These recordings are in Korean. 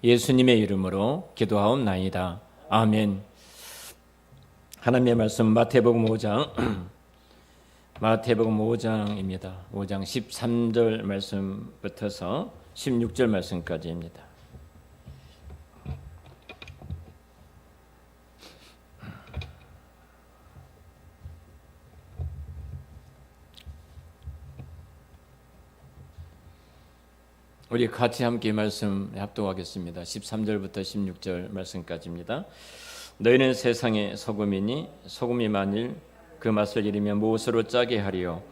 예수님의 이름으로 기도하옵나이다. 아멘. 하나님의 말씀 마태복음 5장 마태복음 5장입니다. 5장 13절 말씀부터서 16절 말씀까지입니다. 우리 같이 함께 말씀 합독하겠습니다. 13절부터 16절 말씀까지입니다. 너희는 세상의 소금이니 소금이 만일 그 맛을 잃으면 무엇으로 짜게 하리요?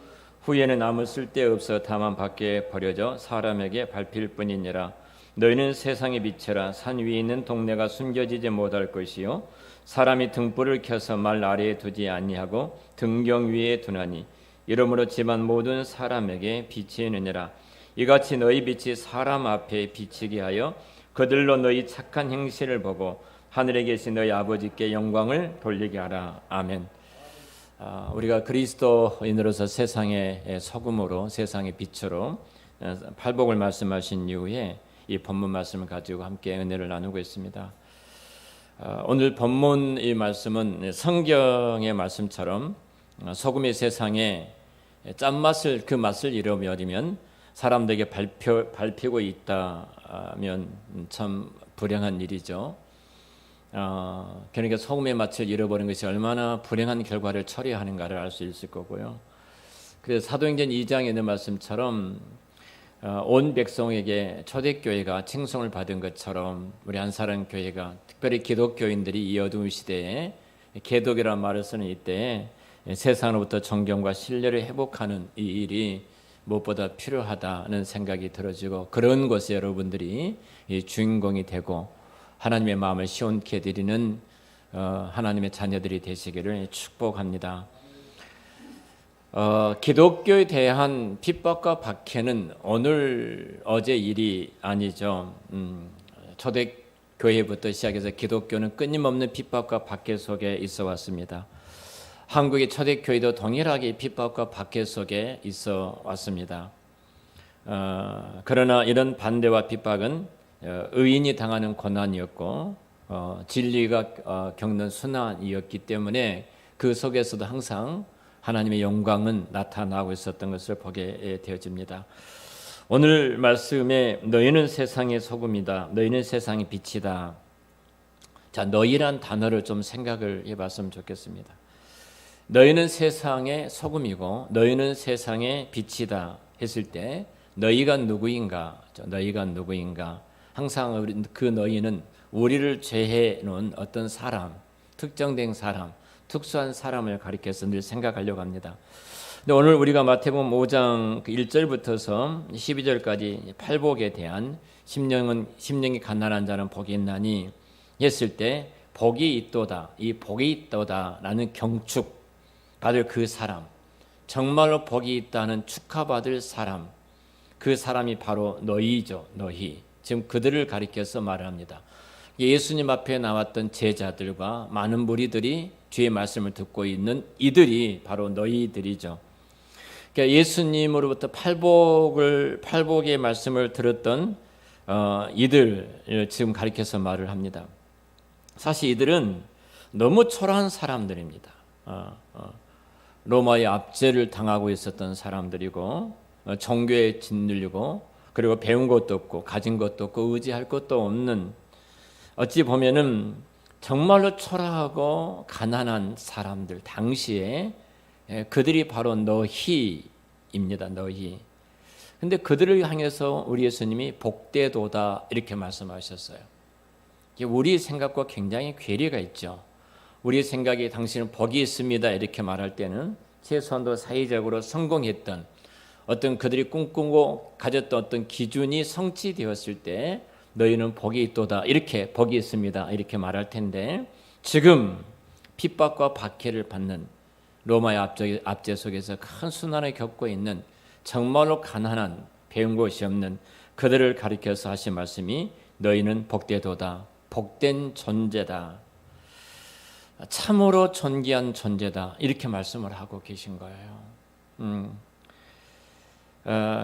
후에는 아무 쓸데없어 다만 밖에 버려져 사람에게 밟힐 뿐이니라. 너희는 세상의 빛이라. 산 위에 있는 동네가 숨겨지지 못할 것이요 사람이 등불을 켜서 말 아래에 두지 아니하고 등경 위에 두나니 이러므로 집안 모든 사람에게 비치느니라. 이같이 너희 빛이 사람 앞에 비치게 하여 그들로 너희 착한 행실을 보고 하늘에 계신 너희 아버지께 영광을 돌리게 하라. 아멘. 우리가 그리스도인으로서 세상의 소금으로 세상의 빛으로 팔복을 말씀하신 이후에 이 본문 말씀을 가지고 함께 은혜를 나누고 있습니다. 오늘 본문 이 말씀은 성경의 말씀처럼 소금이 세상에 짠맛을 그 맛을 잃어버리면 사람들에게 밟히고 있다면 참 불행한 일이죠. 그러니까 소금의 맛을 잃어버린 것이 얼마나 불행한 결과를 초래하는가를 알 수 있을 거고요. 그래서 사도행전 2장에 있는 말씀처럼 온 백성에게 초대교회가 칭송을 받은 것처럼 우리 한사람 교회가 특별히 기독교인들이 이 어두운 시대에 개독이라는 말을 쓰는 이때에 세상으로부터 존경과 신뢰를 회복하는 이 일이 무엇보다 필요하다는 생각이 들어지고 그런 곳에 여러분들이 주인공이 되고 하나님의 마음을 시원케 드리는 하나님의 자녀들이 되시기를 축복합니다. 기독교에 대한 핍박과 박해는 오늘 어제 일이 아니죠. 초대교회부터 시작해서 기독교는 끊임없는 핍박과 박해 속에 있어 왔습니다. 한국의 초대교회도 동일하게 핍박과 박해 속에 있어 왔습니다. 그러나 이런 반대와 핍박은 의인이 당하는 고난이었고 진리가 겪는 순환이었기 때문에 그 속에서도 항상 하나님의 영광은 나타나고 있었던 것을 보게 되어집니다. 오늘 말씀에 너희는 세상의 소금이다. 너희는 세상의 빛이다. 자, 너희란 단어를 좀 생각을 해봤으면 좋겠습니다. 너희는 세상의 소금이고 너희는 세상의 빛이다 했을 때 너희가 누구인가? 너희가 누구인가? 항상 그 너희는 우리를 제해 놓은 어떤 사람, 특정된 사람, 특수한 사람을 가리켜서 늘 생각하려고 합니다. 근데 오늘 우리가 마태복음 5장 1절부터서 12절까지 팔복에 대한 심령이 가난한 자는 복이 있나니 했을 때 복이 있도다, 이 복이 있도다라는 경축 받을 그 사람, 정말로 복이 있다는 축하받을 사람, 그 사람이 바로 너희죠. 너희. 지금 그들을 가리켜서 말을 합니다. 예수님 앞에 나왔던 제자들과 많은 무리들이 주의 말씀을 듣고 있는 이들이 바로 너희들이죠. 그러니까 예수님으로부터 팔복의 말씀을 들었던 이들 지금 가리켜서 말을 합니다. 사실 이들은 너무 초라한 사람들입니다. 로마의 압제를 당하고 있었던 사람들이고 종교에 짓눌리고 그리고 배운 것도 없고 가진 것도 없고 의지할 것도 없는 어찌 보면은 정말로 초라하고 가난한 사람들 당시에 그들이 바로 너희입니다. 너희. 근데 그들을 향해서 우리 예수님이 복되도다 이렇게 말씀하셨어요. 우리 생각과 굉장히 괴리가 있죠. 우리 생각에 당신은 복이 있습니다 이렇게 말할 때는 최소한도 사회적으로 성공했던 어떤 그들이 꿈꾸고 가졌던 어떤 기준이 성취되었을 때 너희는 복이 있도다 이렇게 복이 있습니다 이렇게 말할 텐데 지금 핍박과 박해를 받는 로마의 압제 속에서 큰 순환을 겪고 있는 정말로 가난한 배운 것이 없는 그들을 가리켜서 하신 말씀이 너희는 복되도다 복된 존재다 참으로 존귀한 존재다 이렇게 말씀을 하고 계신 거예요.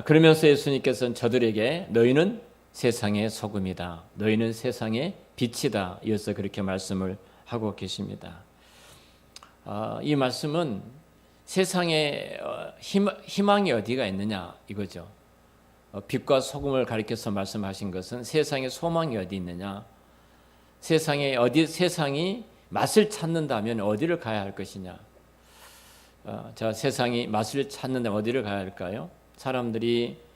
그러면서 예수님께서는 저들에게 너희는 세상의 소금이다. 너희는 세상의 빛이다. 이어서 그렇게 말씀을 하고 계십니다. 이 말씀은 세상에 희망이 어디가 있느냐 이거죠. 빛과 소금을 가리켜서 말씀하신 것은 세상에 소망이 어디 있느냐. 세상이 맛을 찾는다면 어디를 가야 할 것이냐. 자, 세상이 맛을 찾는다면 어디를 가야 할까요? 사람들이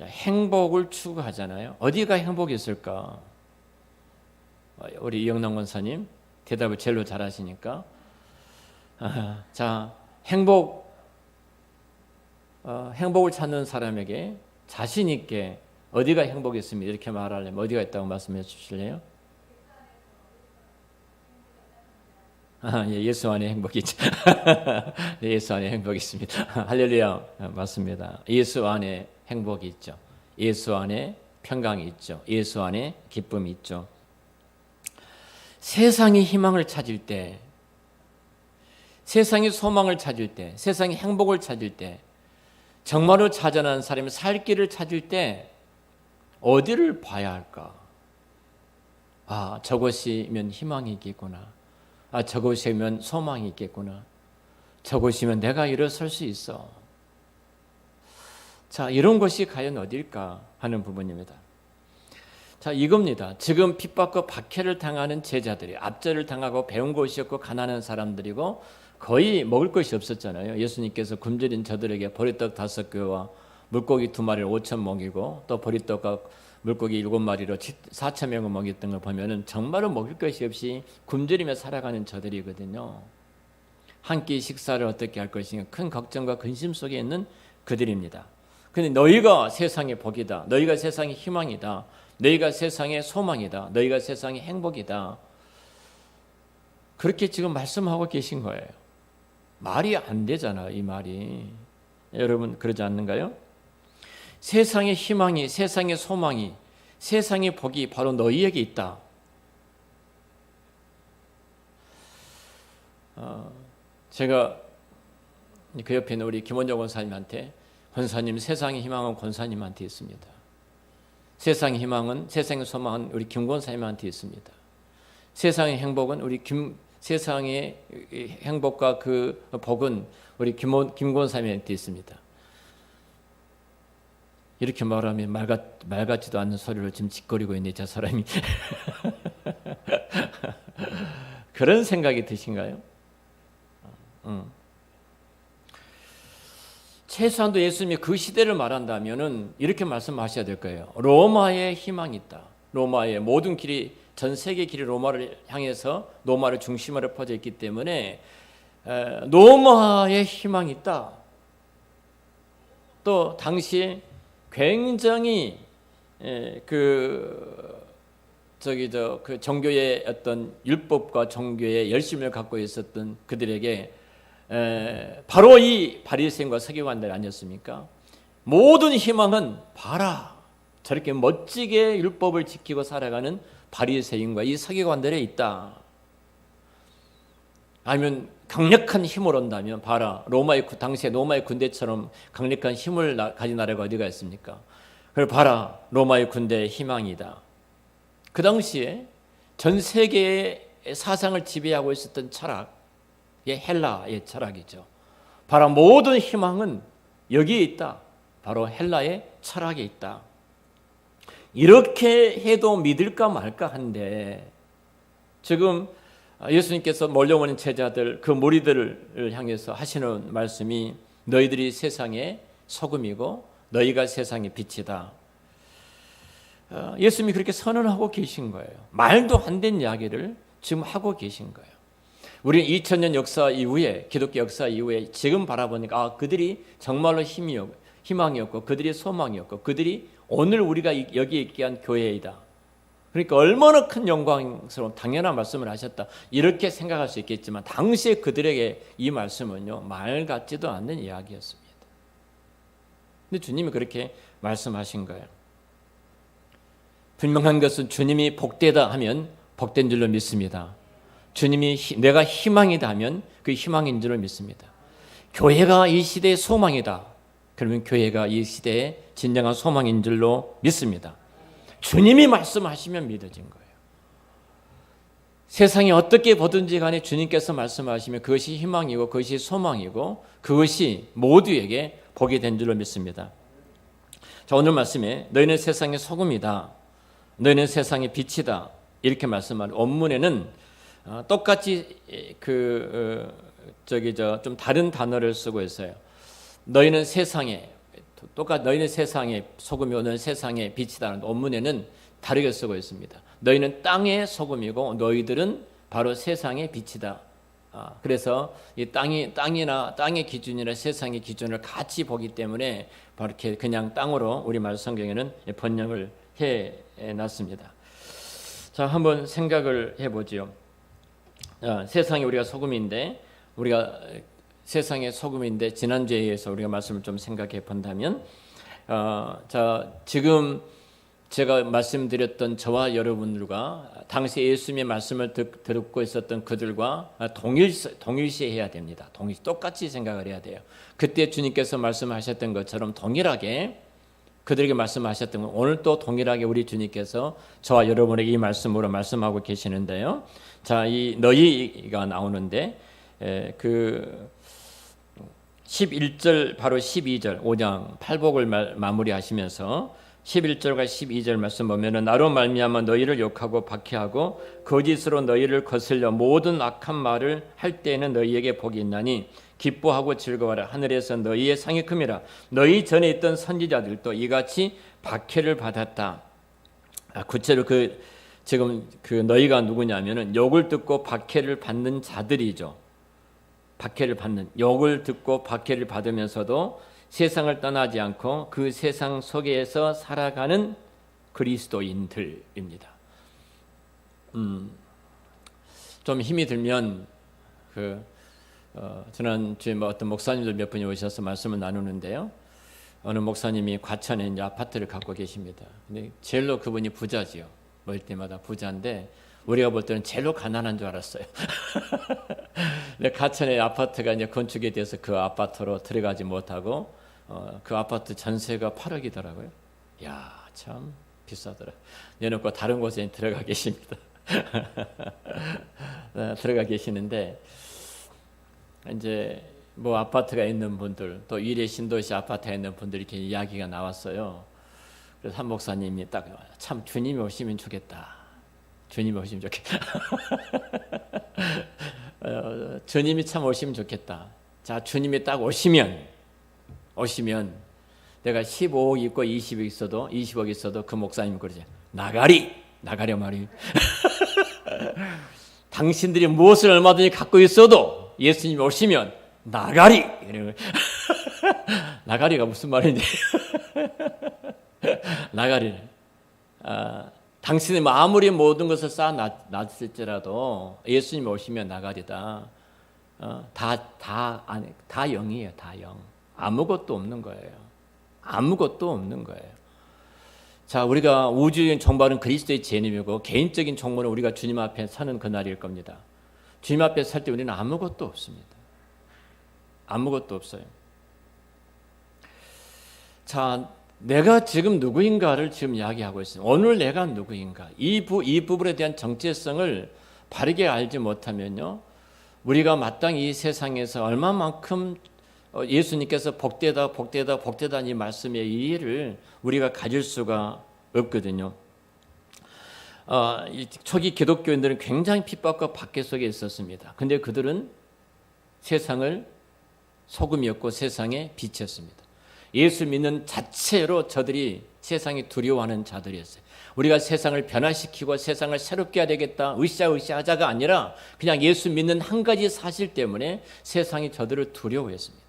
행복을 추구하잖아요. 어디가 행복이 있을까? 우리 이영남 권사님 대답을 제일로 잘하시니까. 자, 행복을 찾는 사람에게 자신 있게 어디가 행복이 있습니다. 이렇게 말하려면 어디가 있다고 말씀해 주실래요? 예수 안에 행복이 있죠. 예수 안에 행복이 있습니다. 할렐루야. 맞습니다. 예수 안에 행복이 있죠. 예수 안에 평강이 있죠. 예수 안에 기쁨이 있죠. 세상이 희망을 찾을 때, 세상이 소망을 찾을 때, 세상이 행복을 찾을 때, 정말로 찾아난 사람이 살 길을 찾을 때 어디를 봐야 할까? 저것이면 희망이 있겠구나. 저것이면 소망이 있겠구나. 저것이면 내가 일어설 수 있어. 자, 이런 것이 과연 어딜까 하는 부분입니다. 자, 이겁니다. 지금 핍박과 박해를 당하는 제자들이 압제를 당하고 배운 것이 없고 가난한 사람들이고 거의 먹을 것이 없었잖아요. 예수님께서 굶주린 저들에게 보리떡 5개와 물고기 2마리를 5천 먹이고 또 보리떡과 물고기 7마리로 4천 명을 먹였던 걸 보면은 정말로 먹을 것이 없이 굶주리며 살아가는 저들이거든요. 한 끼 식사를 어떻게 할 것인가 큰 걱정과 근심 속에 있는 그들입니다. 그런데 너희가 세상의 복이다. 너희가 세상의 희망이다. 너희가 세상의 소망이다. 너희가 세상의 행복이다. 그렇게 지금 말씀하고 계신 거예요. 말이 안 되잖아요, 이 말이. 여러분 그러지 않는가요? 세상의 희망이, 세상의 소망이, 세상의 복이 바로 너희에게 있다. 제가 그 옆에 있는 우리 김원정 권사님한테 권사님 세상의 희망은 권사님한테 있습니다. 세상의 희망은, 세상의 소망은 우리 김 권사님한테 있습니다. 세상의 행복은 세상의 행복과 그 복은 우리 김 권사님한테 있습니다. 이렇게 말하면 말 같지도 않는 소리를 지금 짓거리고 있는 저 사람이 그런 생각이 드신가요? 최소한도 예수님이 그 시대를 말한다면은 이렇게 말씀하셔야 될 거예요. 로마에 희망이 있다. 로마의 모든 길이, 전 세계 길이 로마를 향해서 로마를 중심으로 퍼져 있기 때문에 로마에 희망이 있다. 또 당시에 굉장히 그 종교의 어떤 율법과 종교의 열심을 갖고 있었던 그들에게 바로 이 바리새인과 서기관들 아니었습니까? 모든 희망은 봐라. 저렇게 멋지게 율법을 지키고 살아가는 바리새인과 이 서기관들에 있다. 아니면 강력한 힘을 온다면 봐라. 당시에 로마의 군대처럼 강력한 힘을 가진 나라가 어디가 있습니까? 그걸 봐라. 로마의 군대의 희망이다. 그 당시에 전 세계의 사상을 지배하고 있었던 철학의 헬라의 철학이죠. 바로 모든 희망은 여기에 있다. 바로 헬라의 철학에 있다. 이렇게 해도 믿을까 말까 한데 지금 예수님께서 몰려오는 제자들, 그 무리들을 향해서 하시는 말씀이 너희들이 세상의 소금이고 너희가 세상의 빛이다. 예수님이 그렇게 선언하고 계신 거예요. 말도 안 되는 이야기를 지금 하고 계신 거예요. 우리는 2000년 역사 이후에, 기독교 역사 이후에 지금 바라보니까 그들이 정말로 희망이었고 그들이 소망이었고 그들이 오늘 우리가 여기 있게 한 교회이다. 그러니까 얼마나 큰 영광스러운 당연한 말씀을 하셨다. 이렇게 생각할 수 있겠지만 당시에 그들에게 이 말씀은요, 말 같지도 않는 이야기였습니다. 근데 주님이 그렇게 말씀하신 거예요. 분명한 것은 주님이 복되다 하면 복된 줄로 믿습니다. 주님이 내가 희망이다 하면 그 희망인 줄로 믿습니다. 교회가 이 시대의 소망이다. 그러면 교회가 이 시대의 진정한 소망인 줄로 믿습니다. 주님이 말씀하시면 믿어진 거예요. 세상이 어떻게 보든지 간에 주님께서 말씀하시면 그것이 희망이고 그것이 소망이고 그것이 모두에게 복이 된 줄로 믿습니다. 자, 오늘 말씀에 너희는 세상의 소금이다, 너희는 세상의 빛이다 이렇게 말씀하는 원문에는 똑같이 좀 다른 단어를 쓰고 있어요. 너희는 세상에 너희는 세상의 소금이고 너희는 세상의 빛이다는 원문에는 다르게 쓰고 있습니다. 너희는 땅의 소금이고 너희들은 바로 세상의 빛이다. 그래서 이 땅의 기준이나 세상의 기준을 같이 보기 때문에 바로 이렇게 그냥 땅으로 우리말 성경에는 번역을 해 놨습니다. 자, 한번 생각을 해보지요. 세상이 우리가 소금인데 세상의 소금인데 지난주에 의해서 우리가 말씀을 좀 생각해 본다면, 지금 제가 말씀드렸던 저와 여러분들과 당시 예수님의 말씀을 듣고 있었던 그들과 동일시해야 됩니다. 똑같이 생각을 해야 돼요. 그때 주님께서 말씀하셨던 것처럼 동일하게 그들에게 말씀하셨던 것, 오늘 또 동일하게 우리 주님께서 저와 여러분에게 이 말씀으로 말씀하고 계시는데요. 자, 이 너희가 나오는데 그 11절 바로 12절 5장 8복을 마무리하시면서 11절과 12절 말씀 보면은 나로 말미암아 너희를 욕하고 박해하고 거짓으로 너희를 거슬려 모든 악한 말을 할 때에는 너희에게 복이 있나니 기뻐하고 즐거워라. 하늘에서 너희의 상이 큼이라. 너희 전에 있던 선지자들도 이같이 박해를 받았다. 구체로 지금 너희가 누구냐면은 욕을 듣고 박해를 받는 자들이죠. 박해를 받는, 욕을 듣고 박해를 받으면서도 세상을 떠나지 않고 그 세상 속에서 살아가는 그리스도인들입니다. 좀 힘이 들면 지난주에 어떤 목사님들 몇 분이 오셔서 말씀을 나누는데요. 어느 목사님이 과천에 이제 아파트를 갖고 계십니다. 근데 제일로 그분이 부자지요. 볼 때마다 부자인데 우리가 볼 때는 제일로 가난한 줄 알았어요. 근데 과천에 아파트가 이제 건축에 대해서 그 아파트로 들어가지 못하고 그 아파트 전세가 8억이더라고요. 야, 참 비싸더라. 내놓고 다른 곳에 들어가 계십니다. 들어가 계시는데 이제 뭐 아파트가 있는 분들, 또 위례 신도시 아파트에 있는 분들이 이렇게 이야기가 나왔어요. 그래서 한 목사님이 딱 참 주님이 오시면 좋겠다. 주님이 오시면 좋겠다. 주님이 참 오시면 좋겠다. 자, 주님이 딱 오시면 내가 15억 있고 20억 있어도 그 목사님 그러죠. 나가리 말이. 당신들이 무엇을 얼마든지 갖고 있어도 예수님이 오시면 나가리. 나가리가 무슨 말인지. 나가리. 당신이 아무리 모든 것을 쌓아놨을지라도 예수님이 오시면 나가리다. 다 영이에요. 다 영. 아무것도 없는 거예요. 아무것도 없는 거예요. 자, 우리가 우주적인 정보는 그리스도의 재림이고 개인적인 정보는 우리가 주님 앞에 서는 그날일 겁니다. 주님 앞에 설 때 우리는 아무것도 없습니다. 아무것도 없어요. 자, 내가 지금 누구인가를 지금 이야기하고 있습니다. 오늘 내가 누구인가? 이 부분에 대한 정체성을 바르게 알지 못하면요, 우리가 마땅히 이 세상에서 얼마만큼 예수님께서 복되다 이 말씀의 이해를 우리가 가질 수가 없거든요. 초기 기독교인들은 굉장히 핍박과 박해 속에 있었습니다. 근데 그들은 세상을 소금이었고 세상의 빛이었습니다. 예수 믿는 자체로 저들이 세상이 두려워하는 자들이었어요. 우리가 세상을 변화시키고 세상을 새롭게 해야 되겠다 으쌰으쌰하자가 아니라 그냥 예수 믿는 한 가지 사실 때문에 세상이 저들을 두려워했습니다.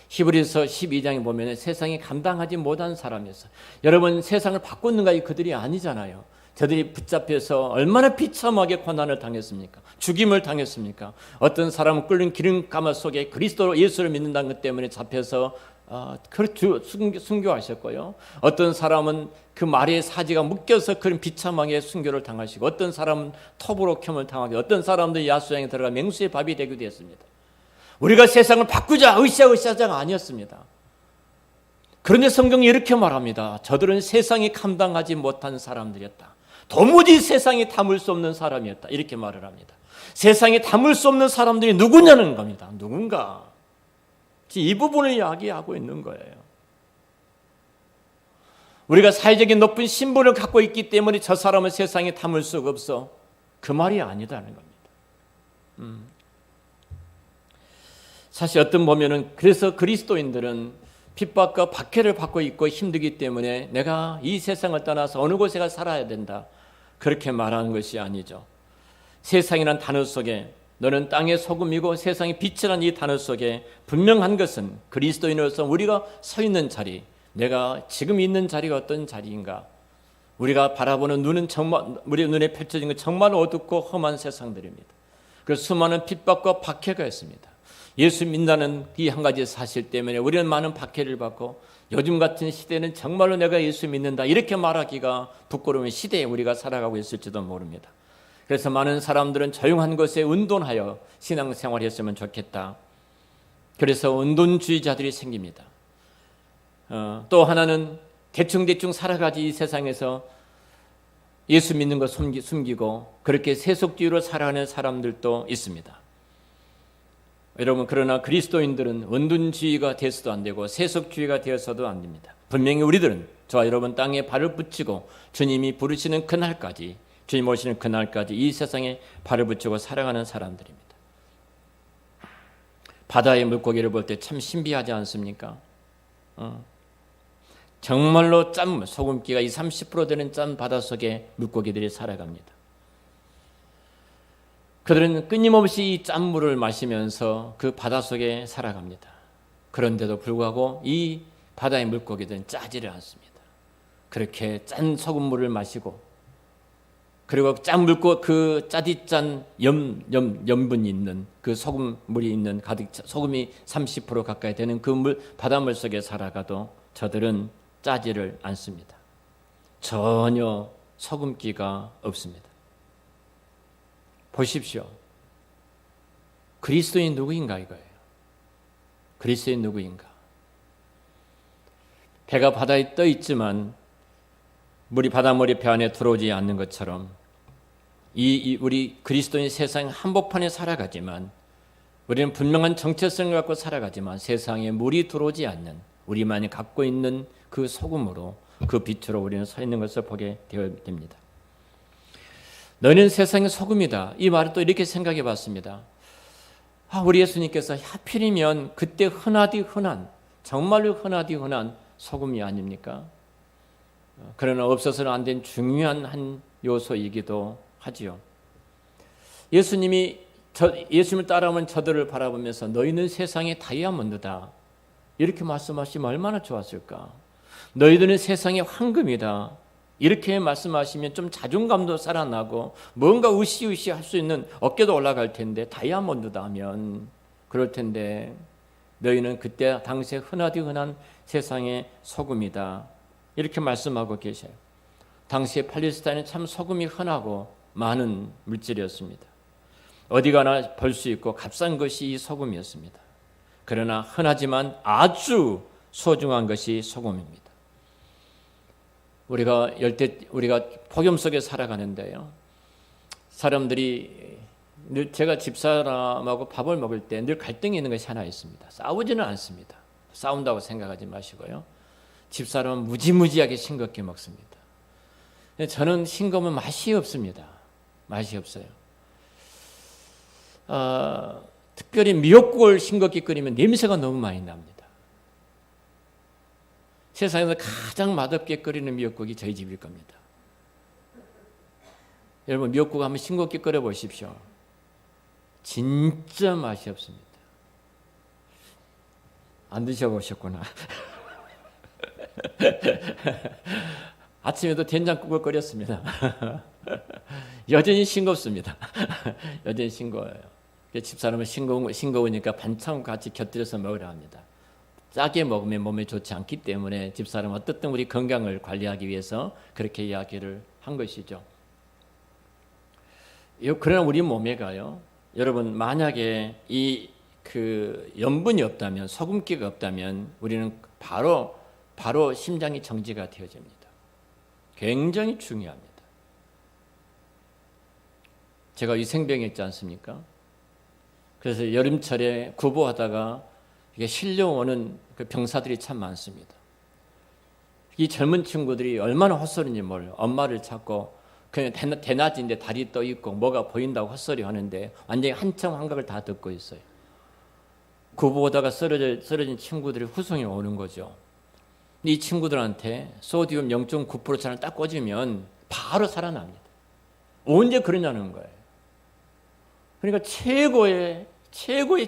히브리서 12장에 보면 세상이 감당하지 못한 사람이었어요. 여러분, 세상을 바꾸는가? 그들이 아니잖아요. 저들이 붙잡혀서 얼마나 비참하게 고난을 당했습니까? 죽임을 당했습니까? 어떤 사람은 끓는 기름가마 속에 그리스도 예수를 믿는다는 것 때문에 잡혀서 순교하셨고요. 어떤 사람은 그 말의 사지가 묶여서 그런 비참하게 순교를 당하시고, 어떤 사람은 톱으로 켬을 당하고, 어떤 사람들이 야수장에 들어가 맹수의 밥이 되기도 했습니다. 우리가 세상을 바꾸자 으쌰으쌰자가 아니었습니다. 그런데 성경이 이렇게 말합니다. 저들은 세상이 감당하지 못한 사람들이었다. 도무지 세상에 담을 수 없는 사람이었다. 이렇게 말을 합니다. 세상에 담을 수 없는 사람들이 누구냐는 겁니다. 누군가. 이 부분을 이야기하고 있는 거예요. 우리가 사회적인 높은 신분을 갖고 있기 때문에 저 사람은 세상에 담을 수가 없어. 그 말이 아니다는 겁니다. 사실 어떤 보면은 그래서 그리스도인들은 핍박과 박해를 받고 있고 힘들기 때문에 내가 이 세상을 떠나서 어느 곳에 가 살아야 된다. 그렇게 말하는 것이 아니죠. 세상이란 단어 속에 너는 땅의 소금이고 세상의 빛이라는 이 단어 속에 분명한 것은 그리스도인으로서 우리가 서 있는 자리, 내가 지금 있는 자리가 어떤 자리인가? 우리가 바라보는 눈은 정말 우리 눈에 펼쳐진 건 정말 어둡고 험한 세상들입니다. 그래서 수많은 핍박과 박해가 있습니다. 예수 믿는다는 이 한 가지 사실 때문에 우리는 많은 박해를 받고 요즘 같은 시대는 정말로 내가 예수 믿는다 이렇게 말하기가 부끄러운 시대에 우리가 살아가고 있을지도 모릅니다. 그래서 많은 사람들은 조용한 곳에 은둔하여 신앙생활을 했으면 좋겠다. 그래서 은둔주의자들이 생깁니다. 또 하나는 대충 살아가지 이 세상에서 예수 믿는 거 숨기고 그렇게 세속주의로 살아가는 사람들도 있습니다. 여러분 그러나 그리스도인들은 은둔주의가 되어서도 안 되고 세속주의가 되어서도 안 됩니다. 분명히 우리들은 저와 여러분 땅에 발을 붙이고 주님이 부르시는 그날까지 주님 오시는 그날까지 이 세상에 발을 붙이고 살아가는 사람들입니다. 바다의 물고기를 볼 때 참 신비하지 않습니까? 정말로 짠 소금기가 30% 되는 짠 바닷속에 물고기들이 살아갑니다. 그들은 끊임없이 이 짠물을 마시면서 그 바닷속에 살아갑니다. 그런데도 불구하고 이 바다의 물고기들은 짜지를 않습니다. 그렇게 짠 소금물을 마시고 그리고 짠 물고 그 짜디짠 염분이 있는 그 소금물이 있는 가득 소금이 30% 가까이 되는 그 바닷물 속에 살아가도 저들은 짜지를 않습니다. 전혀 소금기가 없습니다. 보십시오. 그리스도인 누구인가 이거예요. 그리스도인 누구인가. 배가 바다에 떠 있지만 물이 바닷물이 배 안에 들어오지 않는 것처럼 우리 그리스도인 세상 한복판에 살아가지만 우리는 분명한 정체성을 갖고 살아가지만 세상에 물이 들어오지 않는 우리만이 갖고 있는 그 소금으로 그 빛으로 우리는 서 있는 것을 보게 됩니다. 너는 세상의 소금이다. 이 말을 또 이렇게 생각해 봤습니다. 우리 예수님께서 하필이면 그때 흔하디 흔한 정말로 흔하디 흔한 소금이 아닙니까? 그러나 없어서는 안 된 중요한 한 요소이기도 하지요. 예수님이 예수님을 따라오는 저들을 바라보면서 너희는 세상의 다이아몬드다. 이렇게 말씀하시면 얼마나 좋았을까. 너희들은 세상의 황금이다. 이렇게 말씀하시면 좀 자존감도 살아나고 뭔가 으쌰으쌰 할 수 있는 어깨도 올라갈 텐데 다이아몬드다 하면 그럴 텐데 너희는 그때 당시에 흔하디 흔한 세상의 소금이다. 이렇게 말씀하고 계셔요. 당시에 팔레스타인은 참 소금이 흔하고 많은 물질이었습니다. 어디 가나 볼 수 있고 값싼 것이 이 소금이었습니다. 그러나 흔하지만 아주 소중한 것이 소금입니다. 우리가 폭염 속에 살아가는데요. 사람들이 제가 집사람하고 밥을 먹을 때 늘 갈등이 있는 것이 하나 있습니다. 싸우지는 않습니다. 싸운다고 생각하지 마시고요. 집사람은 무지무지하게 싱겁게 먹습니다. 저는 싱거우면 맛이 없습니다. 맛이 없어요. 특별히 미역국을 싱겁게 끓이면 냄새가 너무 많이 납니다. 세상에서 가장 맛없게 끓이는 미역국이 저희 집일 겁니다. 여러분 미역국 한번 싱겁게 끓여 보십시오. 진짜 맛이 없습니다. 안 드셔보셨구나. 아침에도 된장국을 끓였습니다. 여전히 싱겁습니다. 여전히 싱거워요. 집사람은 싱거우니까 반찬 같이 곁들여서 먹으라 합니다. 짜게 먹으면 몸에 좋지 않기 때문에 집사람은 어떻든 우리 건강을 관리하기 위해서 그렇게 이야기를 한 것이죠. 그러나 우리 몸에가요. 여러분 만약에 이 그 염분이 없다면 소금기가 없다면 우리는 바로 바로 심장이 정지가 되어집니다. 굉장히 중요합니다. 제가 위생병이 있지 않습니까? 그래서 여름철에 구보하다가 이게 실려오는 그 병사들이 참 많습니다. 이 젊은 친구들이 얼마나 헛소리인지 몰라요. 엄마를 찾고 그냥 대낮인데 다리 떠 있고 뭐가 보인다고 헛소리 하는데 완전히 한청 한각을 다 듣고 있어요. 구보하다가 쓰러진 친구들이 후송이 오는 거죠. 이 친구들한테 소디움 0.9%짜리를 딱 꽂으면 바로 살아납니다. 언제 그러냐는 거예요. 그러니까 최고의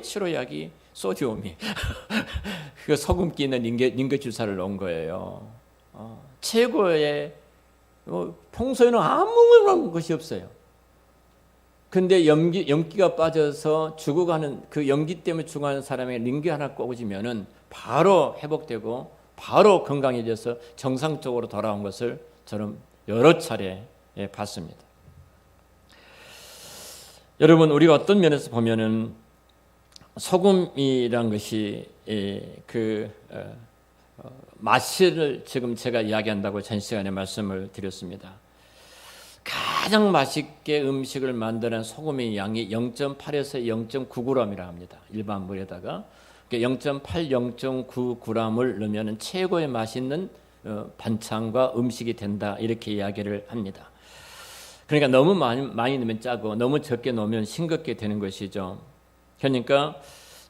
치료약이 소디움이 그 소금기 있는 링거 주사를 놓은 거예요. 최고의 평소에는 아무런 것이 없어요. 근데 염기가 빠져서 죽어가는 그 염기 때문에 죽어가는 사람의 링거 하나 꽂으면은 바로 회복되고 바로 건강해져서 정상적으로 돌아온 것을 저는 여러 차례 봤습니다. 여러분, 우리가 어떤 면에서 보면은 소금이란 것이 맛을 지금 제가 이야기한다고 전 시간에 말씀을 드렸습니다. 가장 맛있게 음식을 만드는 소금의 양이 0.8에서 0.9g이라 합니다. 일반 물에다가 0.8, 0.9g을 넣으면 최고의 맛있는 반찬과 음식이 된다, 이렇게 이야기를 합니다. 그러니까 너무 많이 넣으면 짜고 너무 적게 넣으면 싱겁게 되는 것이죠. 그러니까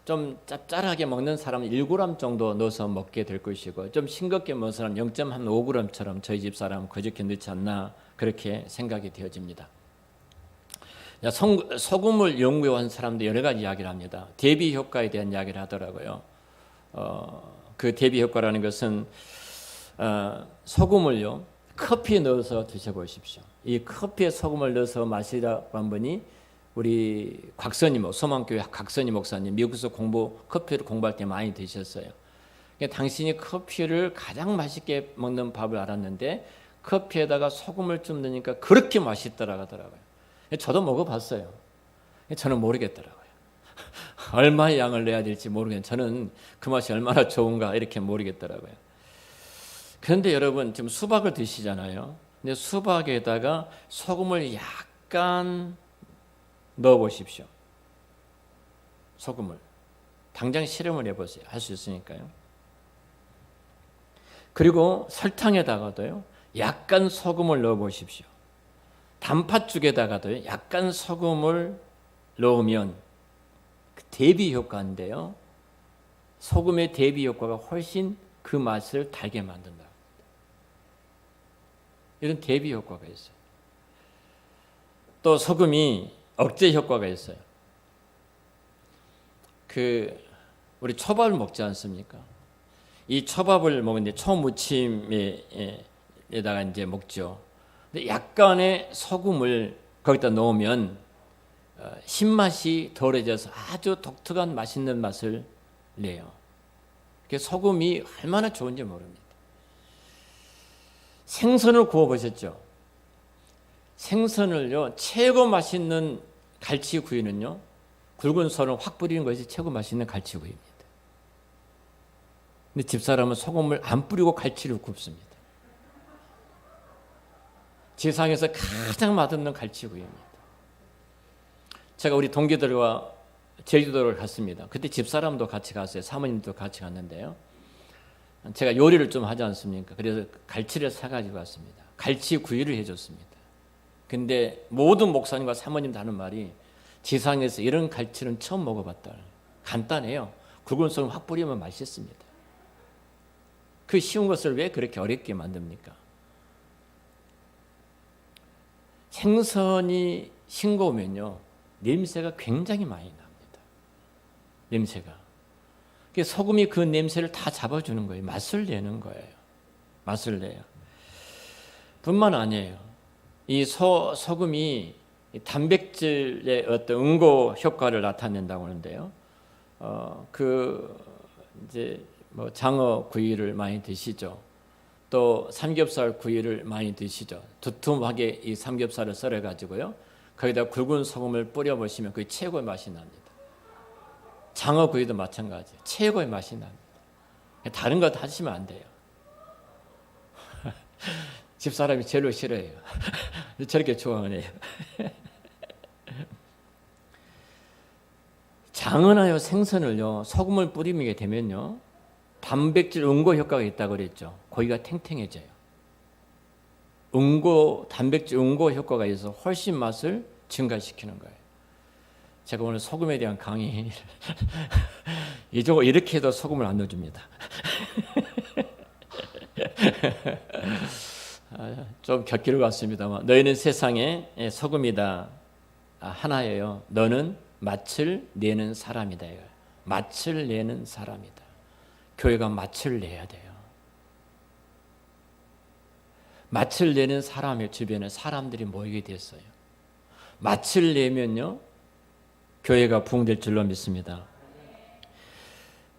좀 짭짤하게 먹는 사람은 1g 정도 넣어서 먹게 될 것이고, 좀 싱겁게 먹는 사람은 0.5g처럼 저희 집 사람은 그저께 넣지 않나, 그렇게 생각이 되어집니다. 소금을 연구한 사람도 여러 가지 이야기를 합니다. 대비 효과에 대한 이야기를 하더라고요. 그 대비 효과라는 것은 소금을요, 커피에 넣어서 드셔보십시오. 이 커피에 소금을 넣어서 마시라고 한 분이 우리 곽선임, 소망교회 곽선임 목사님, 미국에서 커피를 공부할 때 많이 드셨어요. 그러니까 당신이 커피를 가장 맛있게 먹는 밥을 알았는데 커피에다가 소금을 좀 넣으니까 그렇게 맛있더라고 하더라고요. 저도 먹어봤어요. 저는 모르겠더라고요. 얼마의 양을 넣어야 될지 모르겠는데 저는 그 맛이 얼마나 좋은가 이렇게 모르겠더라고요. 그런데 여러분, 지금 수박을 드시잖아요. 근데 수박에다가 소금을 약간 넣어 보십시오. 소금을. 당장 실험을 해보세요. 할 수 있으니까요. 그리고 설탕에다가도요, 약간 소금을 넣어 보십시오. 단팥죽에다가도요, 약간 소금을 넣으면 그 대비 효과인데요, 소금의 대비 효과가 훨씬 그 맛을 달게 만든다. 이런 대비 효과가 있어요. 또 소금이 억제 효과가 있어요. 우리 초밥을 먹지 않습니까? 이 초밥을 먹는데 초무침에다가 이제 먹죠. 근데 약간의 소금을 거기다 넣으면 신맛이 덜해져서 아주 독특한 맛있는 맛을 내요. 소금이 얼마나 좋은지 모릅니다. 생선을 구워 보셨죠? 생선을요, 최고 맛있는 갈치구이는요, 굵은 소를 확 뿌리는 것이 최고 맛있는 갈치구이입니다. 근데 집사람은 소금을 안 뿌리고 갈치를 굽습니다. 세상에서 가장 맛없는 갈치구이입니다. 제가 우리 동기들과 제주도를 갔습니다. 그때 집사람도 같이 갔어요. 사모님도 같이 갔는데요. 제가 요리를 좀 하지 않습니까? 그래서 갈치를 사가지고 왔습니다. 갈치구이를 해줬습니다. 근데 모든 목사님과 사모님도 하는 말이, 지상에서 이런 갈치는 처음 먹어봤다. 간단해요. 굵은 소금 확 뿌리면 맛있습니다. 그 쉬운 것을 왜 그렇게 어렵게 만듭니까? 생선이 싱거우면요, 냄새가 굉장히 많이 납니다. 냄새가. 소금이 그 냄새를 다 잡아주는 거예요. 맛을 내는 거예요. 맛을 내요. 뿐만 아니에요. 이 소금이 단백질의 어떤 응고 효과를 나타낸다고 하는데요. 이제 장어 구이를 많이 드시죠. 또 삼겹살 구이를 많이 드시죠. 두툼하게 이 삼겹살을 썰어 가지고요, 거기다 굵은 소금을 뿌려 보시면 그게 최고의 맛이 납니다. 장어 구이도 마찬가지예요. 최고의 맛이 납니다. 다른 거 하시면 안 돼요. 집사람이 제일로 싫어해요. 저렇게 좋아하네요. 장은하여 생선을요 소금을 뿌리게 되면요 단백질 응고 효과가 있다고 그랬죠. 고기가 탱탱해져요. 단백질 응고 효과가 있어서 훨씬 맛을 증가시키는 거예요. 제가 오늘 소금에 대한 강의 이렇게 해도 소금을 안 넣어줍니다. 좀 곁길 같습니다만 너희는 세상의 소금이다. 하나예요. 너는 맛을 내는 사람이다. 맛을 내는 사람이다. 교회가 맛을 내야 돼요. 맛을 내는 사람의 주변에 사람들이 모이게 됐어요. 맛을 내면요 교회가 부흥될 줄로 믿습니다.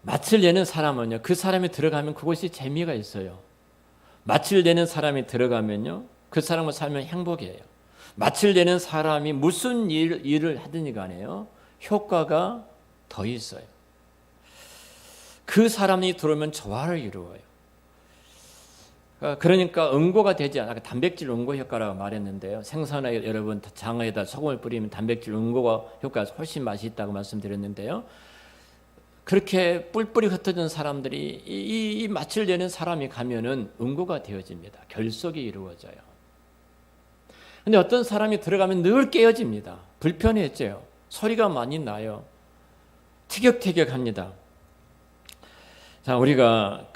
맛을 내는 사람은요 그 사람이 들어가면 그곳이 재미가 있어요. 맛을 내는 사람이 들어가면요 그 사람과 살면 행복이에요. 맛을 내는 사람이 무슨 일을 하든지 간에요 효과가 더 있어요. 그 사람이 들어오면 조화를 이루어요. 그러니까 응고가 되지 않아 단백질 응고 효과라고 말했는데요. 생선에 여러분 장어에다 소금을 뿌리면 단백질 응고가 효과가 훨씬 맛이 있다고 말씀드렸는데요. 그렇게 뿔뿔이 흩어진 사람들이 이 맛을 내는 사람이 가면은 응고가 되어집니다. 결속이 이루어져요. 근데 어떤 사람이 들어가면 늘 깨어집니다. 불편해져요. 소리가 많이 나요. 티격태격합니다. 자, 우리가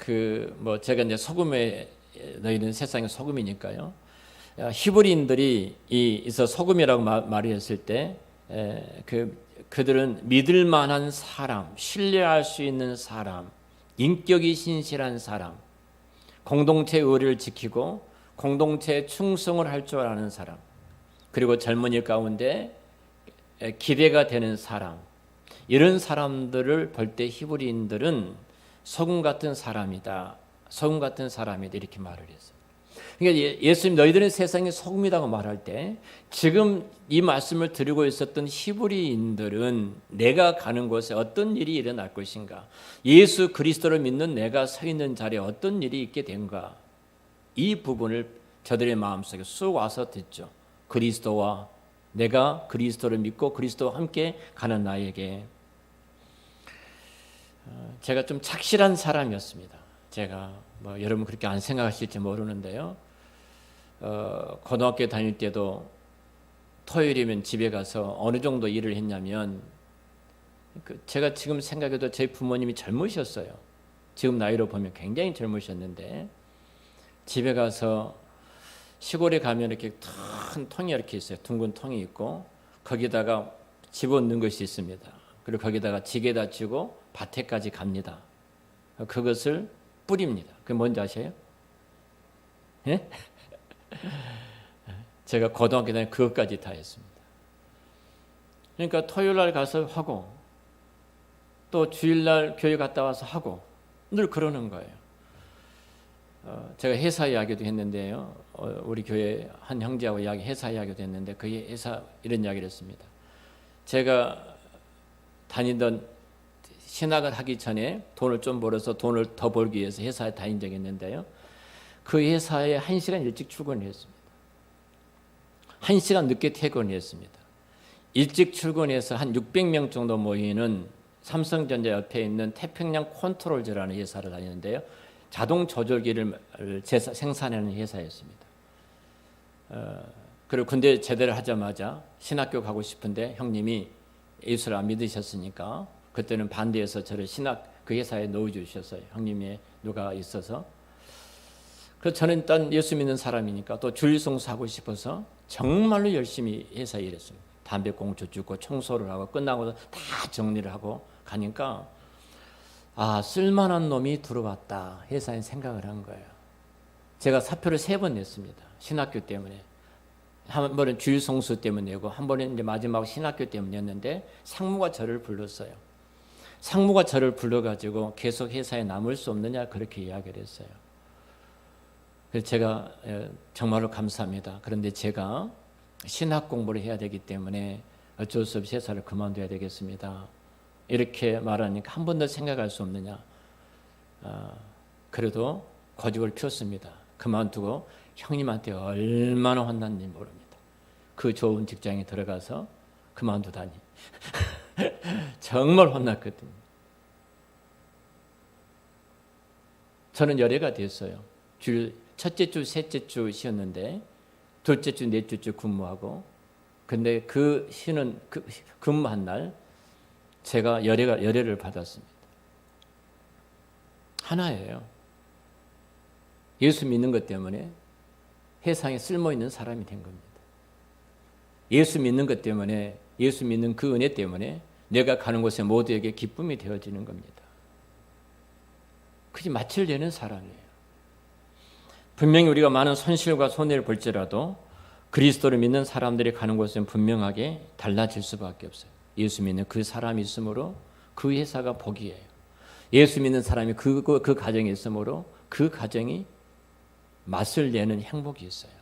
제가 이제 소금에 너희는 세상의 소금이니까요. 히브리인들이 있어 소금이라고 말을 했을 때 그들은 믿을 만한 사람, 신뢰할 수 있는 사람, 인격이 신실한 사람, 공동체의 의리를 지키고 공동체에 충성을 할 줄 아는 사람, 그리고 젊은이 가운데 기대가 되는 사람, 이런 사람들을 볼 때 히브리인들은 소금 같은 사람이다. 소금 같은 사람이다. 이렇게 말을 했어요. 그러니까 예수님 너희들은 세상의 소금이라고 말할 때 지금 이 말씀을 드리고 있었던 히브리인들은 내가 가는 곳에 어떤 일이 일어날 것인가, 예수 그리스도를 믿는 내가 서 있는 자리에 어떤 일이 있게 된가, 이 부분을 저들의 마음속에 쑥 와서 듣죠. 그리스도와 내가 그리스도를 믿고 그리스도와 함께 가는 나에게. 제가 좀 착실한 사람이었습니다. 제가 여러분 그렇게 안 생각하실지 모르는데요. 고등학교 다닐 때도 토요일이면 집에 가서 어느 정도 일을 했냐면 제가 지금 생각해도 제 부모님이 젊으셨어요. 지금 나이로 보면 굉장히 젊으셨는데 집에 가서 시골에 가면 이렇게 큰 통이 이렇게 있어요. 둥근 통이 있고 거기다가 집어넣는 것이 있습니다. 그리고 거기다가 지게다 치고 밭에까지 갑니다. 그것을 뿌립니다. 그게 뭔지 아세요? 예? 제가 고등학교 다닐 그것까지 다 했습니다. 그러니까 토요일 날 가서 하고 또 주일날 교회 갔다 와서 하고 늘 그러는 거예요. 제가 회사 이야기도 했는데요. 우리 교회 한 형제하고 회사 이야기도 했는데 그 회사 이런 이야기를 했습니다. 제가 다니던 신학을 하기 전에 돈을 좀 벌어서 돈을 더 벌기 위해서 회사에 다닌 적이 있는데요. 그 회사에 1시간 일찍 출근을 했습니다. 1시간 늦게 퇴근을 했습니다. 일찍 출근해서 한 600명 정도 모이는 삼성전자 옆에 있는 태평양 컨트롤즈라는 회사를 다니는데요. 자동 조절기를 생산하는 회사였습니다. 그리고 군대 제대를 하자마자 신학교 가고 싶은데 형님이 예수를 안 믿으셨으니까 그때는 반대해서 저를 그 회사에 넣어주셨어요. 형님이 누가 있어서. 그래서 저는 일단 예수 믿는 사람이니까 또 주일성수하고 싶어서 정말로 열심히 회사에 일했습니다. 담배꽁초 줍고 청소를 하고 끝나고 다 정리를 하고 가니까 쓸만한 놈이 들어왔다. 회사에 생각을 한 거예요. 제가 사표를 3번 냈습니다. 신학교 때문에. 한 번은 주일성수 때문에 내고 한 번은 이제 마지막 신학교 때문에 냈는데 상무가 저를 불렀어요. 상무가 저를 불러가지고 계속 회사에 남을 수 없느냐 그렇게 이야기를 했어요. 그래서 제가 정말로 감사합니다. 그런데 제가 신학 공부를 해야 되기 때문에 어쩔 수 없이 회사를 그만둬야 되겠습니다. 이렇게 말하니까 한 번 더 생각할 수 없느냐. 그래도 고집을 피웠습니다. 그만두고 형님한테 얼마나 혼났는지 모릅니다. 그 좋은 직장에 들어가서 그만두다니. 정말 혼났거든요. 저는 열애가 됐어요. 첫째 주, 셋째 주 쉬었는데 둘째 주, 넷째 주 근무하고, 근데 그 쉬는 근무한 날 제가 열애를 받았습니다. 하나예요. 예수 믿는 것 때문에 세상에 쓸모 있는 사람이 된 겁니다. 예수 믿는 것 때문에, 예수 믿는 그 은혜 때문에 내가 가는 곳에 모두에게 기쁨이 되어지는 겁니다. 그게 마칠 내는 사람이에요. 분명히 우리가 많은 손실과 손해를 볼지라도 그리스도를 믿는 사람들이 가는 곳은 분명하게 달라질 수밖에 없어요. 예수 믿는 그 사람이 있으므로 그 회사가 복이에요. 예수 믿는 사람이 그 가정에 있으므로 그 가정이 맛을 내는 행복이 있어요.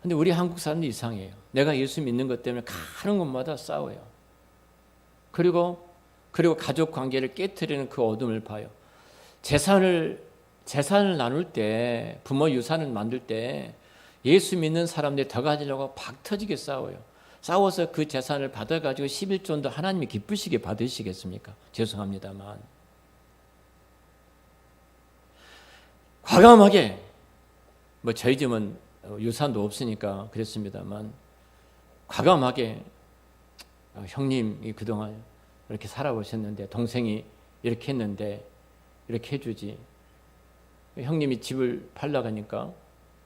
근데 우리 한국 사람도 이상해요. 내가 예수 믿는 것 때문에 가는 곳마다 싸워요. 그리고 가족 관계를 깨트리는 그 어둠을 봐요. 재산을 나눌 때, 부모 유산을 만들 때 예수 믿는 사람들이 더 가지려고 박 터지게 싸워요. 싸워서 그 재산을 받아가지고 11조도 하나님이 기쁘시게 받으시겠습니까? 죄송합니다만. 과감하게, 저희 집은 유산도 없으니까 그랬습니다만, 과감하게 형님이 그동안 이렇게 살아오셨는데, 동생이 이렇게 했는데 이렇게 해주지. 형님이 집을 팔려고 하니까,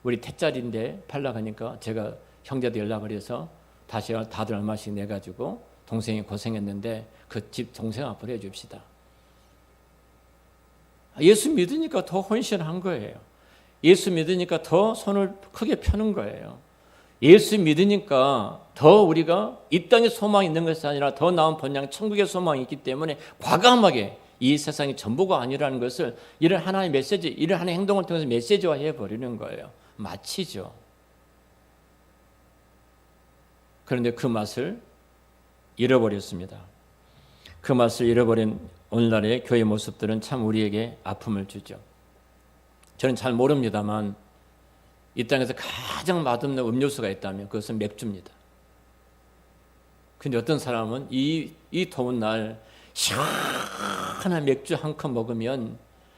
우리 택자리인데 팔려고 하니까 제가 형제도 연락을 해서 다시 다들 얼마씩 내가지고 동생이 고생했는데 그 집 동생 앞으로 해줍시다. 예수 믿으니까 더 헌신한 거예요. 예수 믿으니까 더 손을 크게 펴는 거예요. 예수 믿으니까 더 우리가 이 땅에 소망이 있는 것이 아니라 더 나은 번영 천국의 소망이 있기 때문에 과감하게 이 세상이 전부가 아니라는 것을 이런 하나의 메시지, 이런 하나의 행동을 통해서 메시지화해 버리는 거예요. 마치죠. 그런데 그 맛을 잃어버렸습니다. 그 맛을 잃어버린 오늘날의 교회 모습들은 참 우리에게 아픔을 주죠. 저는 잘 모릅니다만 이 땅에서 가장 맛없는 음료수가 있다면 그것은 맥주입니다. 근데 어떤 사람은 이 더운 날 시원한 맥주 한 컵 먹으면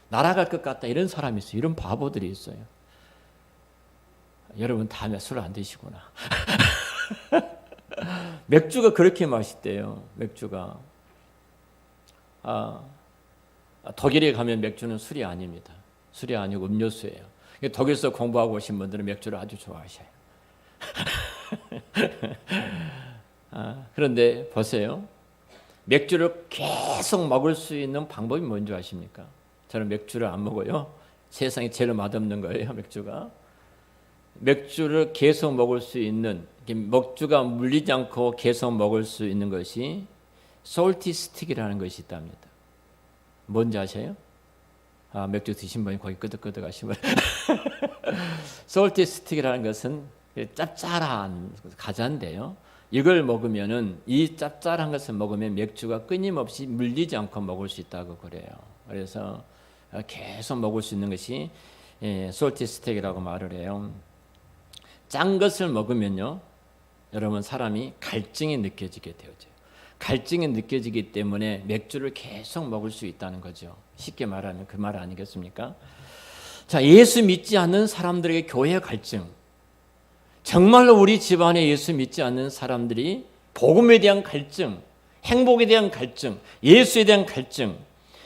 날아갈 것 같다, 이런 사람이 있어요. 이런 바보들이 있어요. 여러분 다음에 술 안 드시구나. 맥주가 그렇게 맛있대요. 맥주가. 독일에 가면 맥주는 술이 아닙니다. 술이 아니고 음료수예요. 독일에서 공부하고 오신 분들은 맥주를 아주 좋아하셔요. 그런데 보세요. 맥주를 계속 먹을 수 있는 방법이 뭔지 아십니까? 저는 맥주를 안 먹어요. 세상에 제일 맛없는 거예요, 맥주가. 맥주를 계속 먹을 수 있는, 맥주가 물리지 않고 계속 먹을 수 있는 것이 솔티 스틱이라는 것이 있답니다. 뭔지 아세요? 맥주 드신 분이 거기 끄덕끄덕 하시면 솔티 스틱이라는 것은 짭짤한 과자인데요. 이걸 먹으면은, 이 짭짤한 것을 먹으면 맥주가 끊임없이 물리지 않고 먹을 수 있다고 그래요. 그래서 계속 먹을 수 있는 것이 솔티 스틱이라고 말을 해요. 짠 것을 먹으면요, 여러분, 사람이 갈증이 느껴지게 되어져요. 갈증이 느껴지기 때문에 맥주를 계속 먹을 수 있다는 거죠. 쉽게 말하면 그 말 아니겠습니까? 자, 예수 믿지 않는 사람들에게 교회 갈증, 정말로 우리 집안에 예수 믿지 않는 사람들이 복음에 대한 갈증, 행복에 대한 갈증, 예수에 대한 갈증,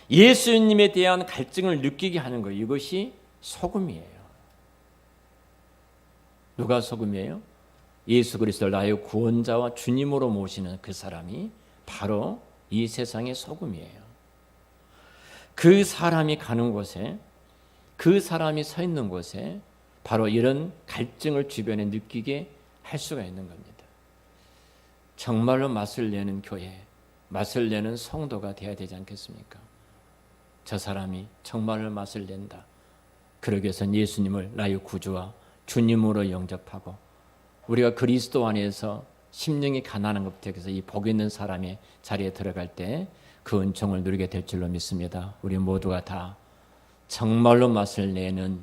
예수님에 대한 갈증을 느끼게 하는 거예요. 이것이 소금이에요. 누가 소금이에요? 예수 그리스도를 나의 구원자와 주님으로 모시는 그 사람이 바로 이 세상의 소금이에요. 그 사람이 가는 곳에, 그 사람이 서 있는 곳에 바로 이런 갈증을 주변에 느끼게 할 수가 있는 겁니다. 정말로 맛을 내는 교회, 맛을 내는 성도가 되어야 되지 않겠습니까? 저 사람이 정말로 맛을 낸다. 그러기 위해서는 예수님을 나의 구주와 주님으로 영접하고 우리가 그리스도 안에서 심령이 가난한 것부터 해서 이 복 있는 사람의 자리에 들어갈 때 그 은총을 누리게 될 줄로 믿습니다. 우리 모두가 다 정말로 맛을 내는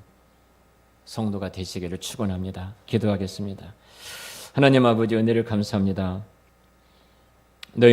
성도가 되시기를 축원합니다. 기도하겠습니다. 하나님 아버지, 은혜를 감사합니다. 너희는